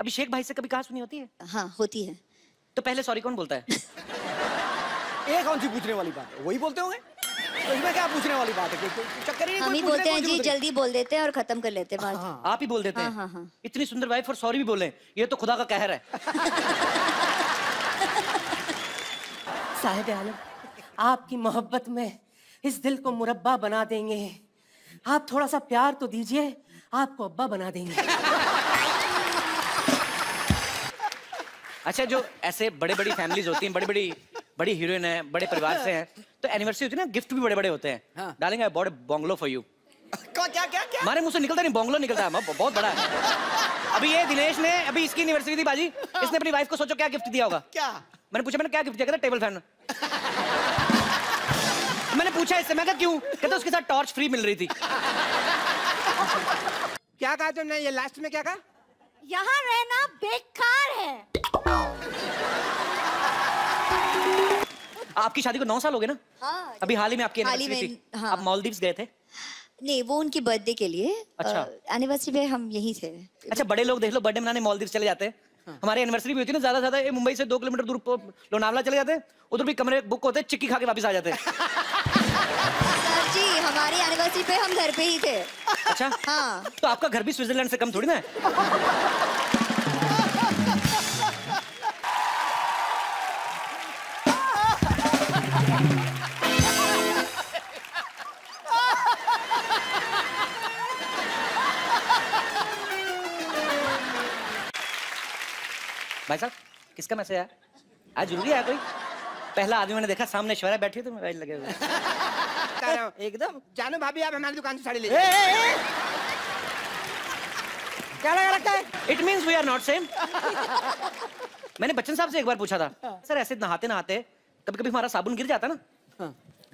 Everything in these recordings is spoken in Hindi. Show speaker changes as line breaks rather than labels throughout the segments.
अभिषेक भाई से कभी कहा सुनी होती है?
हाँ होती है।
तो पहले सॉरी कौन बोलता है?
ये कौन सी पूछने वाली बात है? वही बोलते होंगे। तो इसमें क्या पूछने वाली बात है? चक्कर ही
हम ही बोलते हैं जी, जल्दी बोल देते हैं और खत्म कर लेते हैं बात।
हाँ, आप ही बोल देते हैं।
हाँ।
इतनी सुंदर वाइफ और सॉरी भी बोले, ये तो खुदा का कहर है।
साहिब आलम, आपकी मोहब्बत में इस दिल को मुरब्बा बना देंगे। आप थोड़ा सा प्यार तो दीजिए, आपको अब्बा बना देंगे।
अच्छा, जो ऐसे बड़े बड़ी फैमिलीज होती हैं, बड़ी हीरोइन है, बड़े परिवार से हैं, तो एनिवर्सरी होती है ना, गिफ्ट भी बड़े बड़े होते हैं।
हाँ।
डालेंगे I bought a bungalow for you.
क्या?
हमारे मुंह से निकलता नहीं, बंगलो निकलता है, बहुत बड़ा है। अभी ये दिनेश ने, अभी इसकी एनिवर्सरी थी बाजी, इसने अपनी वाइफ को सोचो क्या गिफ्ट दिया होगा?
क्या?
मैंने पूछा, मैंने क्या गिफ्ट दिया? कहता टेबल फैन। मैंने पूछा इससे, मैं कहा क्यों? कहता उसके साथ टॉर्च फ्री मिल रही थी।
क्या कहा तुमने? ये लास्ट में क्या कहा?
यहाँ रहना बेकार है।
आपकी शादी को 9 साल हो गए ना?
हाँ,
अभी हाल ही में आपकी
हाल ही
एनिवर्सरी
में,
थी।
हाँ।
आप मालदीव्स गए थे?
नहीं, वो उनकी बर्थडे के लिए।
अच्छा।
एनिवर्सरी पे हम यहीं थे।
अच्छा, बड़े लोग देख लो बर्थडे मनाने मालदीव्स चले जाते हैं। हमारी एनिवर्सरी भी होती है ना, ज्यादा ये मुंबई से 2 किलोमीटर दूर लोनावला चले जाते हैं, उधर भी कमरे बुक होते हैं, चिक्की खा के वापस आ जाते हैं।
सर जी, हमारी एनिवर्सरी पे हम घर पे ही थे।
अच्छा।
हाँ।
तो आपका घर भी स्विट्जरलैंड से कम थोड़ी ना है। भाई साहब, किसका मैसेज आया? आज जरूरी है कोई? पहला आदमी मैंने देखा, सामने ऐश्वर्या बैठी तो मोबाइल लगे हुए।
एकदम। जानू भाभी, आप हमारी दुकान से साड़ी ले
क्या
लगा रखा है?
It means we are not same. मैंने बच्चन साहब से एक बार पूछा था, सर ऐसे नहाते नहाते कभी कभी हमारा साबुन गिर जाता ना,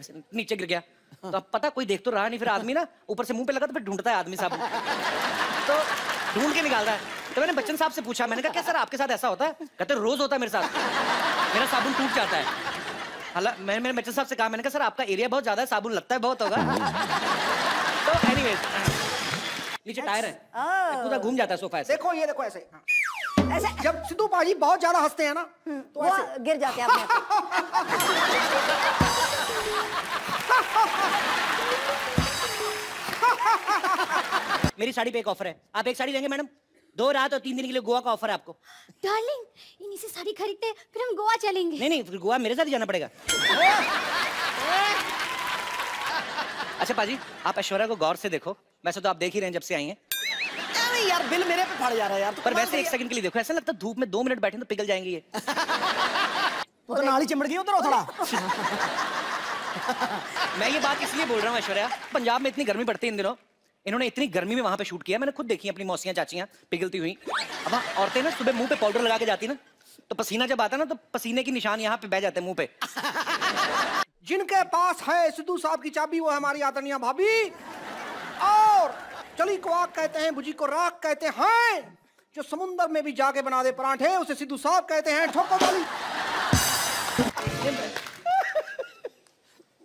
ऐसे नीचे गिर गया, तो अब पता कोई देख तो रहा नहीं, फिर आदमी ना ऊपर से मुंह पे लगा तो फिर ढूंढता है आदमी साबुन, तो ढूंढ के निकालता है। तो मैंने बच्चन साहब से पूछा, मैंने कहा क्या सर आपके साथ ऐसा होता है? कहते रोज होता है मेरे साथ, मेरा साबुन टूट जाता है। हालांकि मैंने बच्चन साहब से कहा, मैंने कहा सर आपका एरिया बहुत ज्यादा है, साबुन लगता है बहुत होगा। तो एनीवेज, नीचे टायर है, पूरा घूम जाता है सोफा ऐसे।
देखो ये देखो ऐसे, ऐसे जब सिद्धू बाजी बहुत ज्यादा हंसते हैं ना, तो ऐसे
गिर जाते हैं अपने।
मेरी साड़ी पे एक ऑफर है, आप एक साड़ी लेंगे मैडम? 2 रात और 3 दिन के लिए गोवा का ऑफर है आपको।
डार्लिंग, इन्हीं से साड़ी खरीदते फिर हम गोवा चलेंगे।
नहीं, फिर गोवा मेरे साथ ही जाना पड़ेगा। अच्छा पाजी, आप ऐश्वर्या को गौर से देखो, वैसे तो आप देख ही रहे हैं जब से आई हैं।
अरे यार, बिल मेरे पे फट जा रहा है यार।
पर वैसे 1 सेकंड के लिए देखो, ऐसा लगता है धूप में 2 मिनट बैठे तो पिघल जाएंगे ये।
तो नाली चिमड़ गई उधर थोड़ा।
मैं ये बात इसलिए बोल रहा हूँ ऐश्वर्या, पंजाब में इतनी गर्मी पड़ती है इन दिनों, इन्होंने इतनी गर्मी में वहां पे शूट किया, मैंने खुद देखी अपनी मौसियां चाचियां पिघलती हुई। अब औरतें ना सुबह मुंह पे पाउडर लगा के जाती ना, तो पसीना जब आता ना, तो पसीने की निशान यहाँ पे बह जाते हैं मुंह पे।
जिनके पास है सिद्धू साहब की चाबी, वो हमारी आदरणीय भाभी। और चली को आग कहते हैं, भुजी को राख कहते हैं, जो समुंदर में भी जाके बना दे पराठे, उसे सिद्धू साहब कहते हैं। ठोको ताली।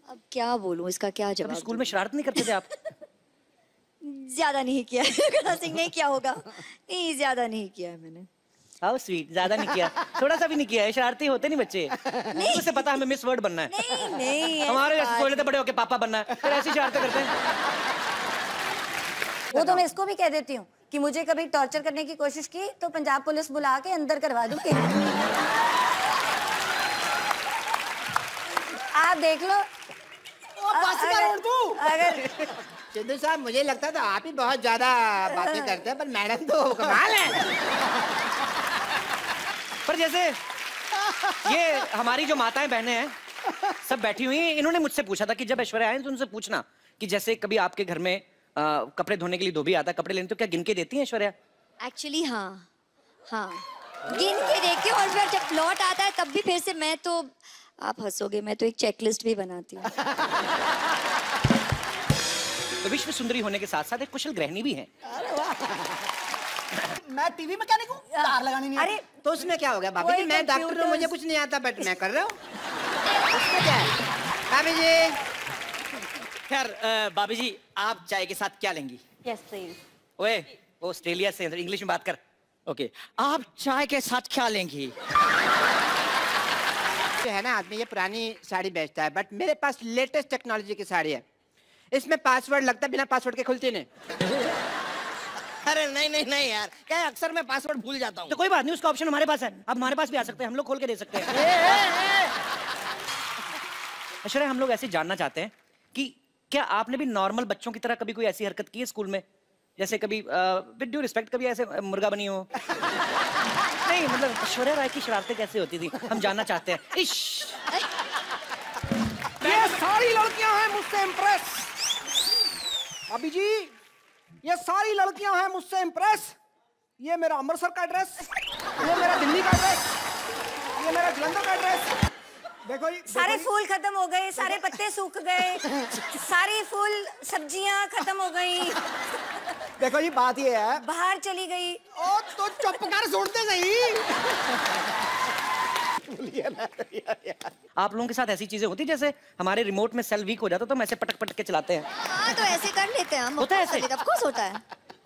अब क्या बोलूं, इसका क्या जवाब?
स्कूल में शरारत नहीं करते थे आप?
ज्यादा नहीं किया है। नहीं किया होगा, नहीं ज्यादा नहीं किया है मैंने।
हाउ स्वीट, ज्यादा नहीं किया, थोड़ा सा भी नहीं किया है। शरारती होते नहीं बच्चे, उसे पता हमें मिस वर्ड बनना है।
नहीं
हमारे जैसे सोच लेते बड़े होके पापा बनना है, फिर ऐसी शरारतें करते हैं।
वो तो मैं इसको भी कह देती हूँ कि मुझे कभी टॉर्चर करने की कोशिश की तो पंजाब पुलिस बुला के अंदर करवा दूंगी। आप देख लो। अगर
सिद्धू साहब, मुझे लगता था आप ही बहुत ज्यादा बातें करते हैं, पर मैडम तो कमाल है।
पर जैसे ये हमारी जो माताएं बहनें हैं सब बैठी हुई हैं, इन्होंने मुझसे पूछा था कि जब ऐश्वर्या आए तो उनसे पूछना कि जैसे कभी आपके घर में कपड़े धोने के लिए धोबी आता है, कपड़े लेने, तो क्या गिन के देती हैं ऐश्वर्या?
एक्चुअली हाँ, गिन के देखती हूँ, और फिर जब लौट आता है तब भी फिर से मैं तो, आप हंसोगे, मैं तो एक चेकलिस्ट भी बनाती हूँ।
तो विश्व सुंदरी होने के साथ साथ एक कुशल गृहिणी भी है।
मैं टीवी मैकेनिक हूँ, तार लगानी नहीं। अरे तो उसमें क्या हो गया भाभी जी? मैं डॉक्टर हूँ, मुझे कुछ नहीं आता, बट मैं कर रहा हूँ। उसमें क्या है भाभी जी?
खैर भाभी जी, आप चाय के साथ क्या लेंगी?
Yes please.
ओए, वो ऑस्ट्रेलिया से, इंग्लिश में बात कर।
ओके, आप चाय के साथ क्या लेंगी?
जो है ना आदमी ये पुरानी साड़ी बेचता है, बट मेरे पास लेटेस्ट टेक्नोलॉजी की साड़ी है। इसमें पासवर्ड लगता है, बिना पासवर्ड के खुलती नहीं।
अरे नहीं यार, क्या है, अक्सर मैं पासवर्ड भूल जाता हूँ।
तो कोई बात नहीं, उसका ऑप्शन हमारे पास है। अब हमारे पास भी आ सकते हैं, हम लोग खोल के दे सकते हैं। ऐश्वर्या, हम लोग ऐसे जानना चाहते हैं कि क्या आपने भी नॉर्मल बच्चों की तरह कभी कोई ऐसी हरकत की है स्कूल में? जैसे कभी विद ड्यू रिस्पेक्ट कभी ऐसे मुर्गा बनी हो? नहीं मतलब ऐश्वर्या राय की शरारतें कैसे होती थी, हम जानना चाहते हैं। इश
ये सारी लड़कियां हैं मुझसे इम्प्रेस। भाभी जी, ये सारी लड़कियां हैं मुझसे इम्प्रेस। ये मेरा अमृतसर का एड्रेस, ये मेरा दिल्ली का एड्रेस, ये मेरा जलंधर का एड्रेस। देखो जी,
सारे फूल खत्म हो गए, सारे पत्ते सूख गए, सारी फूल सब्जियां खत्म हो गई,
देखो जी बात ये है।
बाहर चली गई।
ओ तो चुप कर, सुनते सही।
आप लोगों के साथ ऐसी चीजें होती जैसे हमारे रिमोट में सेल वीक हो जाता तो हम ऐसे पटक पटक के चलाते हैं?
हाँ तो ऐसे कर लेते हैं हम।
होता है ऐसे?
ऑफ कोर्स होता है।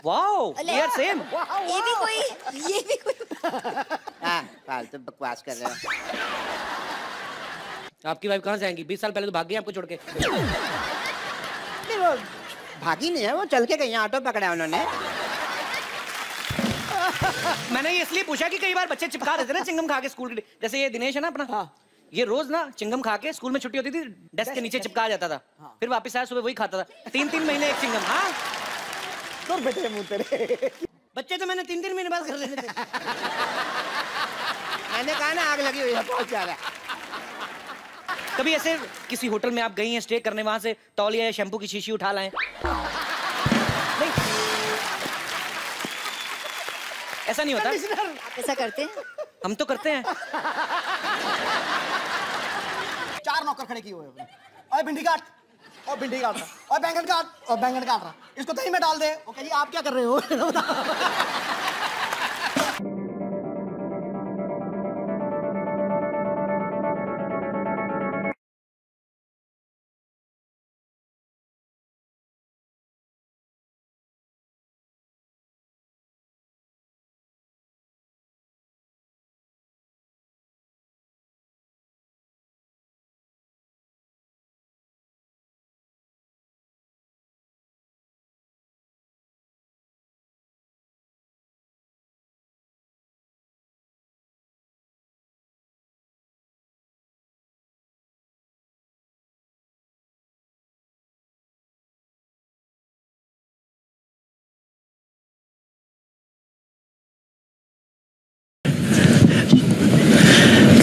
Wow, we are same.
ये भी कोई
हाँ, फालतू बकवास कर रहे हो।
आपकी वाइफ कहाँ से आएंगी? 20 साल पहले तो भाग गई आपको छोड़ के।
नहीं, वो भागी नहीं है, वो चल के गई, ऑटो पकड़ा उन्होंने।
मैंने ये इसलिए पूछा कि कई बार बच्चे चिपका देते ना चिंगम खा के स्कूल के। जैसे ये दिनेश है ना अपना, ये रोज ना चिंगम खा के स्कूल में छुट्टी होती थी डेस्क के नीचे चिपका जाता था। फिर वापस आया सुबह वही खाता था। 3-3 महीने एक चिंगम। हाँ
तो बेटे मुंह तेरे।
बच्चे तो मैंने 3-3 महीने बाद कर लेने थे।
मैंने कहा ना आग लगी हुई है, बहुत ज्यादा।
कभी ऐसे किसी होटल में आप गई हैं स्टे करने, वहां से तौलिया या शैम्पू की शीशी उठा लाएं? नहीं, ऐसा नहीं होता।
ऐसा करते हैं?
हम तो करते हैं।
4 नौकर खड़े किए हुए हैं। ओए भिंडी काट, और भिंडी काट रहा, और बैंगन काट, और बैंगन काट रहा। इसको दही में डाल दे। ओके जी, आप क्या कर रहे हो?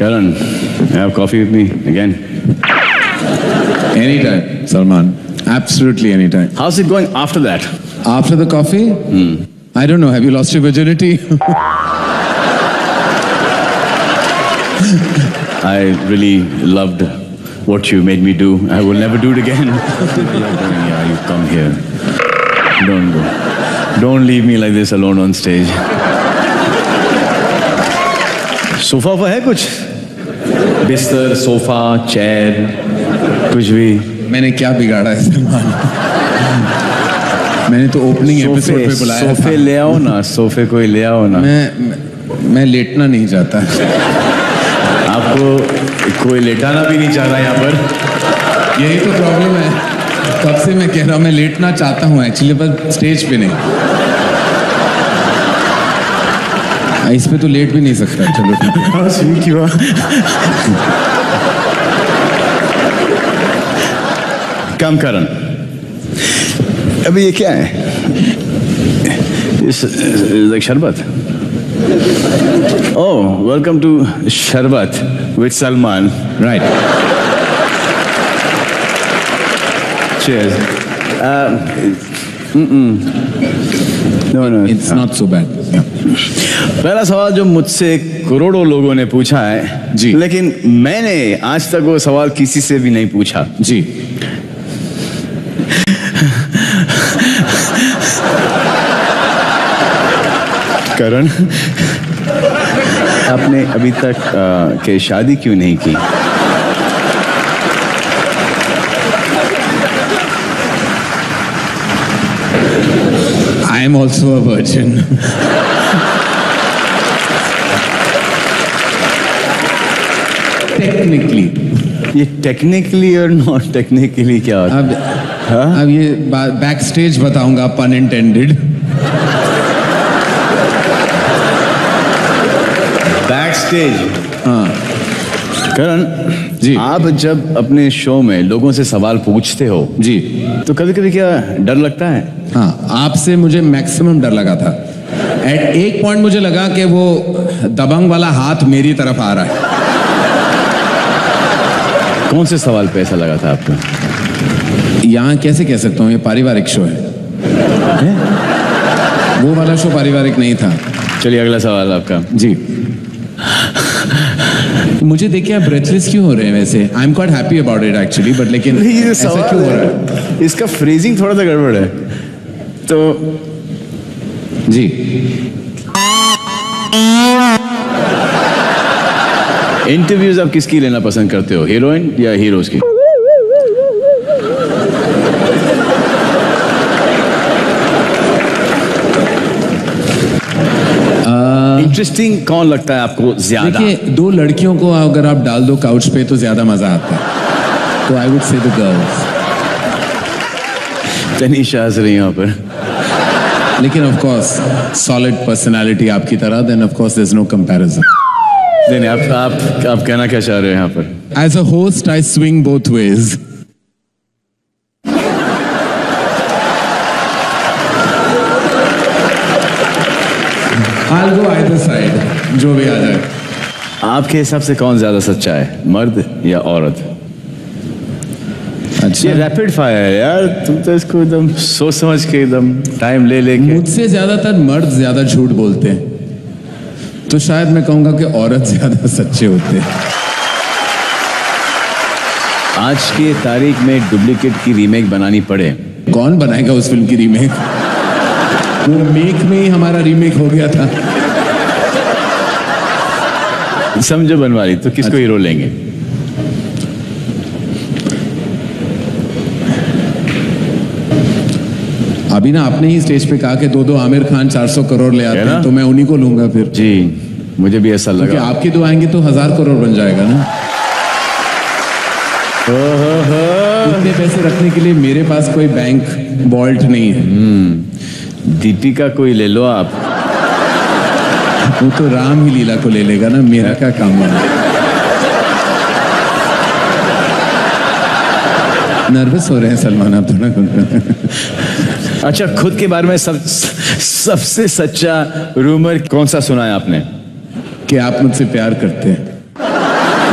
Karan, have coffee with me again.
Anytime, Salman. Absolutely anytime.
How's it going after that?
After the coffee? I don't know. Have you lost your virginity?
I really loved what you made me do. I will never do it again. Yeah, you come here. Don't go. Don't leave me like this alone on stage. Sofa है कुछ? बिस्तर, सोफा, चेयर, कुछ भी?
मैंने क्या बिगाड़ा है सलमान? मैंने तो ओपनिंग एपिसोड पे बुलाया था।
सोफे ले आओ ना, सोफे कोई ले आओ ना।
मैं लेटना नहीं चाहता।
आपको कोई लेटाना भी नहीं चाह रहा यहाँ पर?
यही तो प्रॉब्लम है। कब से मैं कह रहा हूँ मैं लेटना चाहता हूँ एक्चुअली, पर स्टेज पे नहीं। इस पे तो लेट भी नहीं सकता। चलो ठीक है।
हाँ, स्वीट हुआ। कम करन, अभी ये क्या है? इस शरबत। ओह, वेलकम टू शरबत with Salman.
Right.
Cheers. No,
It's not so bad.
पहला सवाल जो मुझसे करोड़ों लोगों ने पूछा है
जी,
लेकिन मैंने आज तक वो सवाल किसी से भी नहीं पूछा
जी।
करण, आपने अभी तक के शादी क्यों नहीं की?
I am also a virgin.
ये टेक्निकली और नॉट टेक्निकली क्या होता है?
अब ये बैक स्टेज बताऊंगा, पन इंटेंडेड।
Back stage.
हाँ
करण
जी,
आप जब अपने शो में लोगों से सवाल पूछते हो
जी,
तो कभी कभी क्या डर लगता है?
हाँ, आपसे मुझे मैक्सिमम डर लगा था। एट एक पॉइंट मुझे लगा कि वो दबंग वाला हाथ मेरी तरफ आ रहा है।
कौन से सवाल पे ऐसा लगा था आपको?
यहाँ कैसे कह सकता हूँ, ये पारिवारिक शो है। वो वाला शो पारिवारिक नहीं था।
चलिए अगला सवाल आपका।
जी, मुझे देखिए आप ब्रेथलेस क्यों हो रहे हैं? वैसे I am quite happy about it actually, but लेकिन ऐसा क्यों हो रहा है?
इसका फ्रेजिंग थोड़ा सा गड़बड़ है। तो
जी,
इंटरव्यूज आप किसकी लेना पसंद करते हो, हीरोइन या हीरोज की? इंटरेस्टिंग कौन लगता है आपको ज्यादा?
देखिए, दो लड़कियों को अगर आप डाल दो काउच पे तो ज्यादा मजा आता है, तो I would say the girls.
Tanisha हंस रही यहाँ पर।
लेकिन ऑफ कोर्स सॉलिड पर्सनालिटी आपकी तरह, then of course there is no comparison.
नहीं आप कहना क्या चाह रहे हो यहाँ पर?
As a host I swing both ways. I'll go either side, जो भी आ जाए।
आपके हिसाब से कौन ज्यादा सच्चा है, मर्द या औरत?
अच्छा,
ये रैपिड फायर है यार, तुम तो इसको एकदम सोच समझ के एकदम टाइम ले लेके।
मुझसे ज्यादातर मर्द ज्यादा झूठ बोलते हैं, तो शायद मैं कहूंगा कि औरत ज्यादा सच्चे होते हैं।
आज की तारीख में डुप्लीकेट की रीमेक बनानी पड़े,
कौन बनाएगा उस फिल्म की रीमेक? वो मेक में ही हमारा रीमेक हो गया था।
समझो बनवाली, तो किसको हीरो लेंगे?
अभी ना आपने ही स्टेज पे कहा कि दो आमिर खान 400 करोड़ ले आते हैं, तो मैं उन्हीं को लूंगा फिर।
जी, मुझे भी ऐसा लगा।
क्योंकि आपके दो आएंगे तो 1000 करोड़ बन जाएगा ना। इतने पैसे रखने के लिए मेरे पास कोई बैंक वॉल्ट नहीं है।
दीपिका कोई ले लो आप।
वो तो राम ही लीला को ले लेगा ना, मेरा क्या काम है। नर्वस हो रहे हैं सलमान आप थोड़ा।
अच्छा, खुद के बारे में सबसे सच्चा रूमर कौन सा सुना है आपने?
कि आप मुझसे प्यार करते हैं।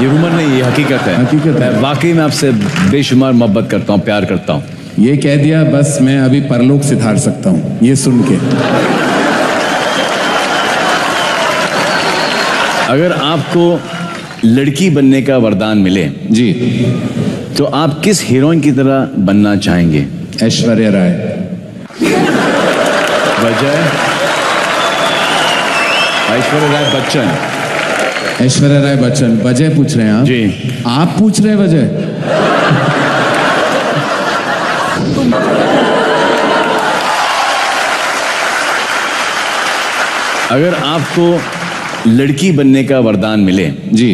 ये रूमर नहीं, ये हकीकत है।
हकीकत है।
वाकई में आपसे बेशुमार मोहब्बत करता हूँ, प्यार करता हूँ।
ये कह दिया बस, मैं अभी परलोक सिधार सकता हूँ ये सुन के।
अगर आपको लड़की बनने का वरदान मिले
जी,
तो आप किस हीरोइन की तरह बनना चाहेंगे?
ऐश्वर्या राय।
वजह? ऐश्वर्या राय बच्चन।
ऐश्वर्या राय बच्चन। वजह पूछ रहे हैं आप?
जी।
आप पूछ रहे हैं वजह?
अगर आपको लड़की बनने का वरदान मिले
जी,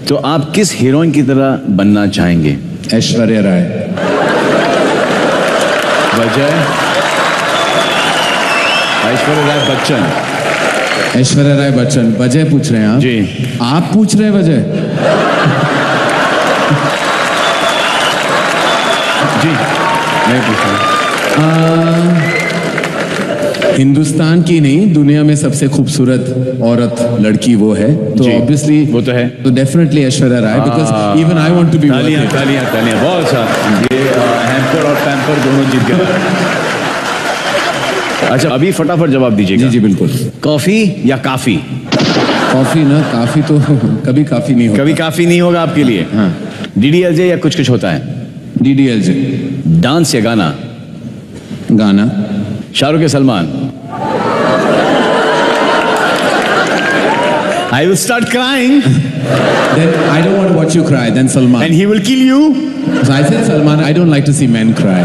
तो आप किस हीरोइन की तरह बनना चाहेंगे?
ऐश्वर्या राय।
वजह? ऐश्वर्या राय बच्चन।
ऐश्वर्या राय बच्चन। वजह पूछ रहे हैं आप?
जी।
आप पूछ रहे हैं वजह?
जी, मैं पूछ रहा हूं।
हिंदुस्तान की नहीं, दुनिया में सबसे खूबसूरत औरत लड़की वो है, तो ऑब्वियसली
वो तो है,
तो definitely Aishwarya Rai, because even I want to be.
तालियां तालियां तालियां, बहुत अच्छा। ये हैम्पर और पैम्पर दोनों जीत गए। अच्छा, अभी फटाफट जवाब दीजिएगा।
जी जी बिल्कुल।
कॉफी या काफी?
कॉफी ना, काफी तो कभी काफी नहीं होगा।
कभी काफी नहीं होगा आपके लिए?
हाँ।
डीडीएलजे या कुछ कुछ होता है?
डीडीएलजे।
डांस या गाना?
गाना।
शाहरुख या Salman? I will start crying.
Then I don't want to watch you cry. Then Salman.
And he will kill you.
So I said Salman. I don't like to see men cry.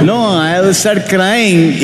No, I will start crying.